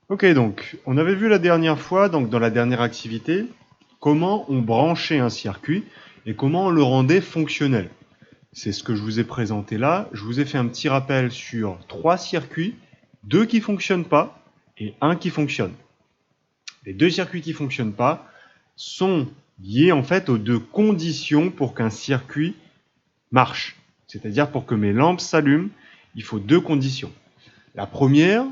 Ok, donc on avait vu la dernière fois, donc dans la dernière activité, comment on branchait un circuit et comment on le rendait fonctionnel. C'est ce que je vous ai présenté là. Je vous ai fait un petit rappel sur 3 circuits, 2 qui ne fonctionnent pas et un qui fonctionne. Les 2 circuits qui ne fonctionnent pas sont liés en fait aux 2 conditions pour qu'un circuit marche. C'est-à-dire pour que mes lampes s'allument, il faut 2 conditions. La première,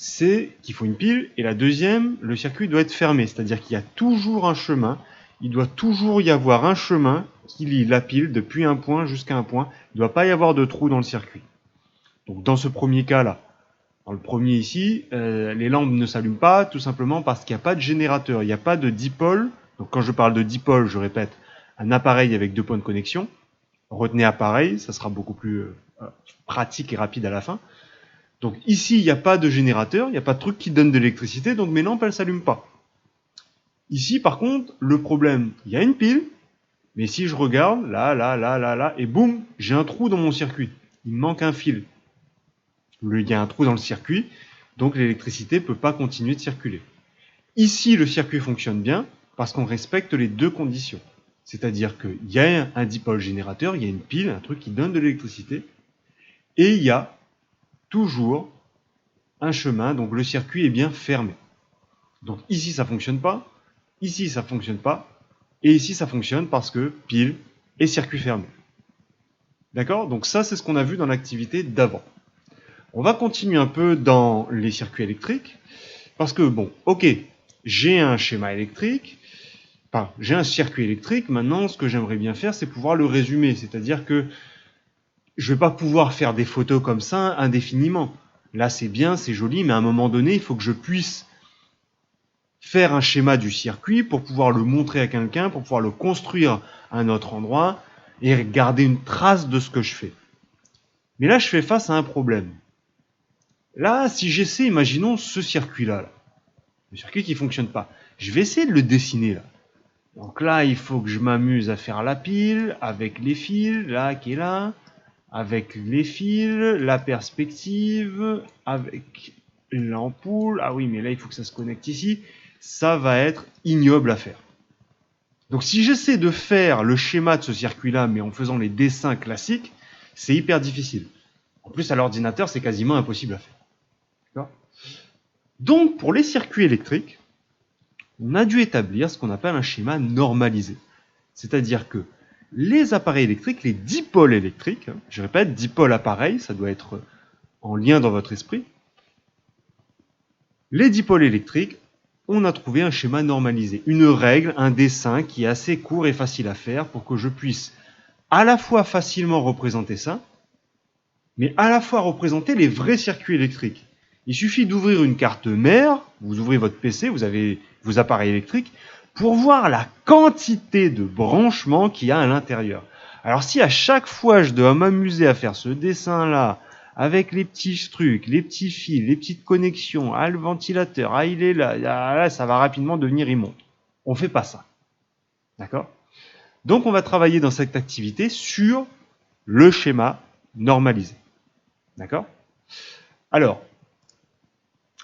c'est qu'il faut une pile, et la deuxième, le circuit doit être fermé, c'est-à-dire qu'il y a toujours un chemin, il doit toujours y avoir un chemin qui lie la pile depuis un point jusqu'à un point, il ne doit pas y avoir de trou dans le circuit. Donc dans ce premier cas-là, dans le premier ici, les lampes ne s'allument pas, tout simplement parce qu'il n'y a pas de générateur, il n'y a pas de dipôle. Donc quand je parle de dipôle, je répète, un appareil avec 2 points de connexion. Retenez appareil, ça sera beaucoup plus pratique et rapide à la fin. Donc ici, il n'y a pas de générateur, il n'y a pas de truc qui donne de l'électricité, donc mes lampes, elles ne s'allument pas. Ici, par contre, le problème, il y a une pile, mais si je regarde, là, et boum, j'ai un trou dans mon circuit. Il me manque un fil. Il y a un trou dans le circuit, donc l'électricité ne peut pas continuer de circuler. Ici, le circuit fonctionne bien parce qu'on respecte les 2 conditions. C'est-à-dire qu'il y a un dipôle générateur, il y a une pile, un truc qui donne de l'électricité, et il y a toujours un chemin, donc le circuit est bien fermé. Donc ici ça fonctionne pas, ici ça fonctionne pas, et ici ça fonctionne parce que pile et circuit fermé. D'accord? Donc ça c'est ce qu'on a vu dans l'activité d'avant. On va continuer un peu dans les circuits électriques, parce que bon, ok, j'ai un schéma électrique, enfin j'ai un circuit électrique, maintenant ce que j'aimerais bien faire c'est pouvoir le résumer, c'est-à-dire que je ne vais pas pouvoir faire des photos comme ça indéfiniment. Là c'est bien, c'est joli, mais à un moment donné il faut que je puisse faire un schéma du circuit pour pouvoir le montrer à quelqu'un, pour pouvoir le construire à un autre endroit et garder une trace de ce que je fais. Mais là, je fais face à un problème. Là, si j'essaie, imaginons ce circuit-là, le circuit qui ne fonctionne pas, je vais essayer de le dessiner là. Donc là, il faut que je m'amuse à faire la pile avec les fils, là qui est là, avec les fils, la perspective, avec l'ampoule. Ah oui, mais là, il faut que ça se connecte ici. Ça va être ignoble à faire. Donc si j'essaie de faire le schéma de ce circuit-là, mais en faisant les dessins classiques, c'est hyper difficile. En plus, à l'ordinateur, c'est quasiment impossible à faire. Donc, pour les circuits électriques, on a dû établir ce qu'on appelle un schéma normalisé. C'est-à-dire que les appareils électriques, les dipôles électriques, je répète, dipôle appareil, ça doit être en lien dans votre esprit, les dipôles électriques, on a trouvé un schéma normalisé, une règle, un dessin qui est assez court et facile à faire pour que je puisse à la fois facilement représenter ça, mais à la fois représenter les vrais circuits électriques. Il suffit d'ouvrir une carte mère, vous ouvrez votre PC, vous avez vos appareils électriques, pour voir la quantité de branchements qu'il y a à l'intérieur. Alors si à chaque fois je dois m'amuser à faire ce dessin-là, avec les petits trucs, les petits fils, les petites connexions, ah le ventilateur, ah il est là, ah, là ça va rapidement devenir immonde. On ne fait pas ça. D'accord? Donc on va travailler dans cette activité sur le schéma normalisé. D'accord? Alors,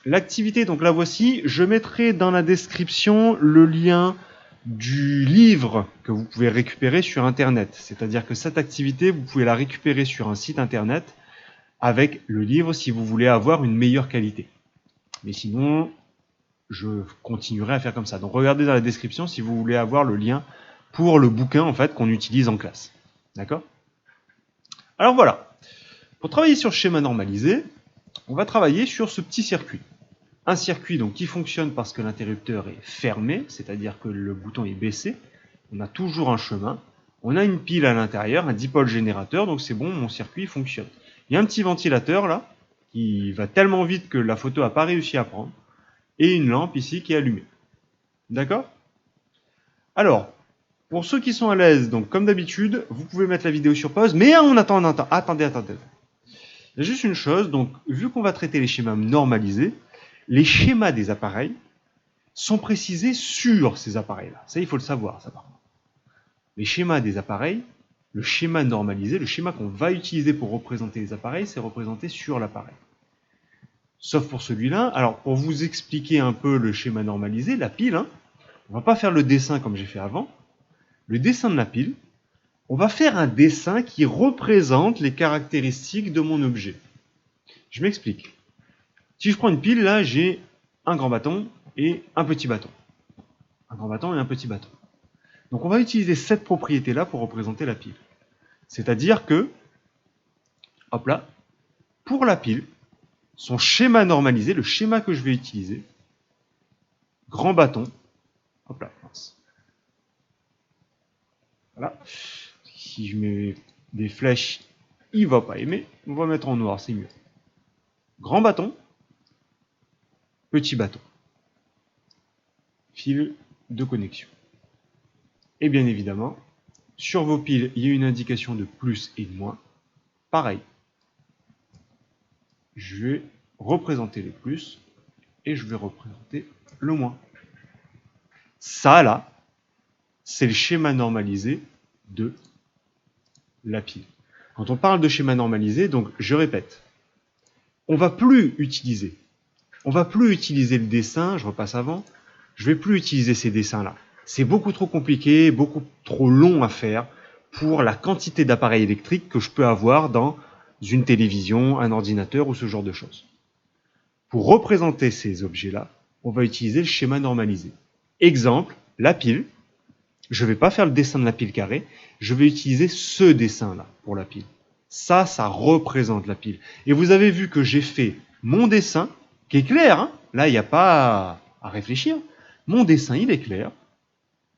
l'activité, donc la voici. Je mettrai dans la description le lien du livre que vous pouvez récupérer sur Internet. C'est-à-dire que cette activité, vous pouvez la récupérer sur un site Internet avec le livre si vous voulez avoir une meilleure qualité. Mais sinon, je continuerai à faire comme ça. Donc regardez dans la description si vous voulez avoir le lien pour le bouquin en fait qu'on utilise en classe. D'accord? Alors voilà. Pour travailler sur le schéma normalisé, on va travailler sur ce petit circuit. Un circuit donc qui fonctionne parce que l'interrupteur est fermé, c'est-à-dire que le bouton est baissé. On a toujours un chemin. On a une pile à l'intérieur, un dipôle générateur, donc c'est bon, mon circuit fonctionne. Il y a un petit ventilateur là, qui va tellement vite que la photo n'a pas réussi à prendre, et une lampe ici qui est allumée. D'accord? Alors, pour ceux qui sont à l'aise, donc comme d'habitude, vous pouvez mettre la vidéo sur pause, mais on attend, attendez. Il y a juste une chose, donc vu qu'on va traiter les schémas normalisés, les schémas des appareils sont précisés sur ces appareils-là. Ça, il faut le savoir, ça par contre. Les schémas des appareils, le schéma normalisé, le schéma qu'on va utiliser pour représenter les appareils, c'est représenté sur l'appareil. Sauf pour celui-là. Alors, pour vous expliquer un peu le schéma normalisé, la pile, hein, on va pas faire le dessin comme j'ai fait avant. Le dessin de la pile, on va faire un dessin qui représente les caractéristiques de mon objet. Je m'explique. Si je prends une pile, là, j'ai un grand bâton et un petit bâton. Un grand bâton et un petit bâton. Donc on va utiliser cette propriété-là pour représenter la pile. C'est-à-dire que, hop là, pour la pile, son schéma normalisé, le schéma que je vais utiliser, grand bâton, hop là, voilà. Si je mets des flèches, il va pas aimer. On va mettre en noir, c'est mieux. Grand bâton, petit bâton. Fil de connexion. Et bien évidemment, sur vos piles, il y a une indication de plus et de moins. Pareil. Je vais représenter le plus et je vais représenter le moins. Ça, là, c'est le schéma normalisé de la pile. Quand on parle de schéma normalisé, donc je répète, on va plus utiliser le dessin, je repasse avant, je vais plus utiliser ces dessins-là. C'est beaucoup trop compliqué, beaucoup trop long à faire pour la quantité d'appareils électriques que je peux avoir dans une télévision, un ordinateur ou ce genre de choses. Pour représenter ces objets-là, on va utiliser le schéma normalisé. Exemple, la pile. Je ne vais pas faire le dessin de la pile carrée, je vais utiliser ce dessin-là pour la pile. Ça représente la pile. Et vous avez vu que j'ai fait mon dessin, qui est clair, hein. Là, il n'y a pas à réfléchir. Mon dessin, il est clair,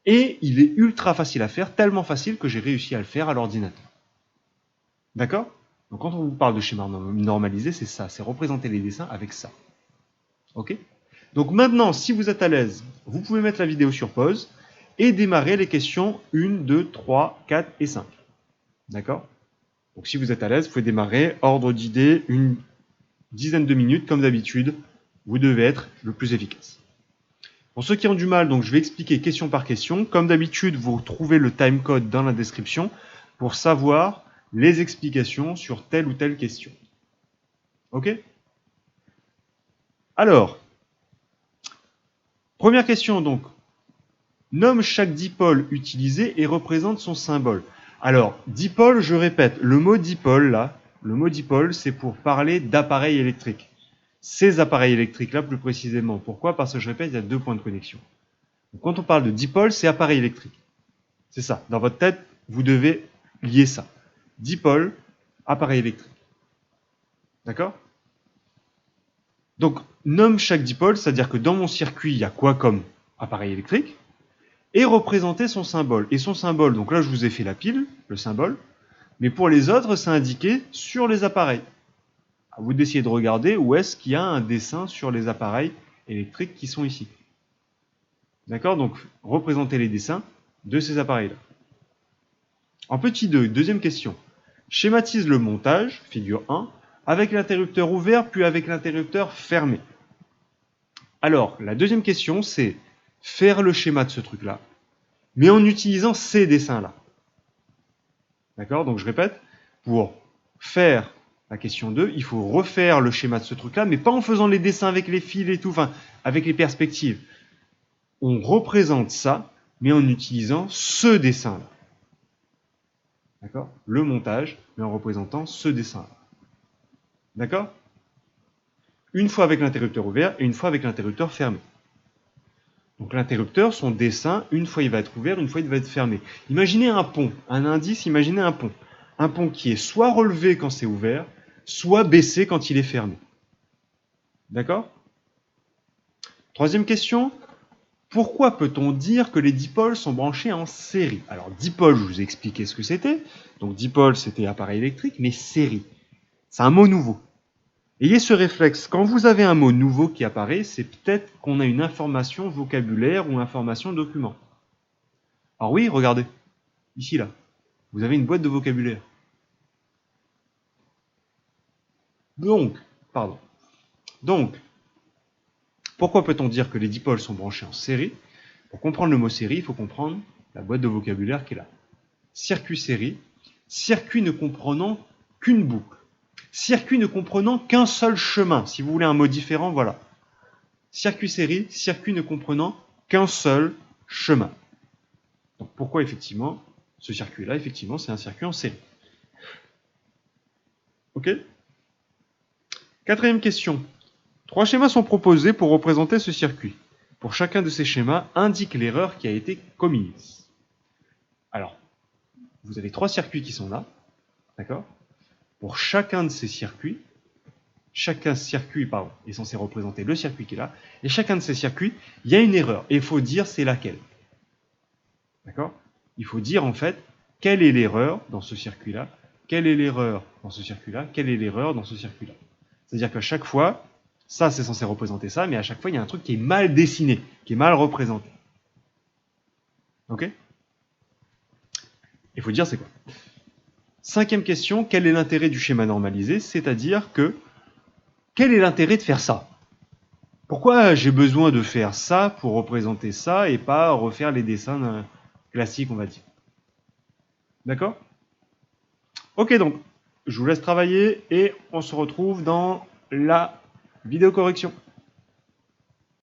et il est ultra facile à faire, tellement facile que j'ai réussi à le faire à l'ordinateur. D'accord? Donc quand on vous parle de schéma normalisé, c'est ça, c'est représenter les dessins avec ça. Ok? Donc maintenant, si vous êtes à l'aise, vous pouvez mettre la vidéo sur pause et démarrer les questions 1, 2, 3, 4 et 5. D'accord? Donc si vous êtes à l'aise, vous pouvez démarrer, ordre d'idées, une dizaine de minutes, comme d'habitude, vous devez être le plus efficace. Pour ceux qui ont du mal, donc je vais expliquer question par question. Comme d'habitude, vous retrouvez le timecode dans la description pour savoir les explications sur telle ou telle question. Ok? Alors, première question donc. Nomme chaque dipôle utilisé et représente son symbole. Alors, dipôle, je répète, le mot dipôle, là, le mot dipôle, c'est pour parler d'appareils électriques. Ces appareils électriques-là, plus précisément. Pourquoi? Parce que, je répète, il y a deux points de connexion. Donc, quand on parle de dipôle, c'est appareil électrique. C'est ça. Dans votre tête, vous devez lier ça. Dipôle, appareil électrique. D'accord? Donc, nomme chaque dipôle, c'est-à-dire que dans mon circuit, il y a quoi comme appareil électrique? Et représenter son symbole. Et son symbole, donc là je vous ai fait la pile, le symbole, mais pour les autres, c'est indiqué sur les appareils. À vous d'essayer de regarder où est-ce qu'il y a un dessin sur les appareils électriques qui sont ici. D'accord? Donc, représenter les dessins de ces appareils-là. En petit 2, deuxième question. Schématise le montage, figure 1, avec l'interrupteur ouvert puis avec l'interrupteur fermé. Alors, la deuxième question, c'est faire le schéma de ce truc-là, mais en utilisant ces dessins-là. D'accord? Donc je répète, pour faire la question 2, il faut refaire le schéma de ce truc-là, mais pas en faisant les dessins avec les fils et tout, enfin, avec les perspectives. On représente ça, mais en utilisant ce dessin-là. D'accord? Le montage, mais en représentant ce dessin-là. D'accord? Une fois avec l'interrupteur ouvert et une fois avec l'interrupteur fermé. Donc l'interrupteur, son dessin, une fois il va être ouvert, une fois il va être fermé. Imaginez un pont, un indice, imaginez un pont. Un pont qui est soit relevé quand c'est ouvert, soit baissé quand il est fermé. D'accord? Troisième question. Pourquoi peut-on dire que les dipôles sont branchés en série? Alors dipôle, je vous ai expliqué ce que c'était. Donc dipôle, c'était appareil électrique, mais série. C'est un mot nouveau. Ayez ce réflexe, quand vous avez un mot nouveau qui apparaît, c'est peut-être qu'on a une information vocabulaire ou information document. Alors oui, regardez, ici là, vous avez une boîte de vocabulaire. Donc, pourquoi peut-on dire que les dipôles sont branchés en série? Pour comprendre le mot série, il faut comprendre la boîte de vocabulaire qui est là. Circuit série, circuit ne comprenant qu'une boucle. Circuit ne comprenant qu'un seul chemin. Si vous voulez un mot différent, voilà. Circuit série, circuit ne comprenant qu'un seul chemin. Donc pourquoi effectivement, ce circuit-là, effectivement, c'est un circuit en série. Ok? Quatrième question. 3 schémas sont proposés pour représenter ce circuit. Pour chacun de ces schémas, indique l'erreur qui a été commise. Alors, vous avez 3 circuits qui sont là, d'accord? Pour chacun de ces circuits, chaque circuit est censé représenter le circuit qui est là, et chacun de ces circuits, il y a une erreur, et il faut dire c'est laquelle. D'accord? Il faut dire en fait quelle est l'erreur dans ce circuit-là, quelle est l'erreur dans ce circuit-là, quelle est l'erreur dans ce circuit-là. C'est-à-dire qu'à chaque fois, ça c'est censé représenter ça, mais à chaque fois il y a un truc qui est mal dessiné, qui est mal représenté. Ok? Il faut dire c'est quoi. 5e question, quel est l'intérêt du schéma normalisé? C'est-à-dire que, quel est l'intérêt de faire ça? Pourquoi j'ai besoin de faire ça pour représenter ça et pas refaire les dessins classiques, on va dire? D'accord? Ok, donc, je vous laisse travailler et on se retrouve dans la vidéo correction.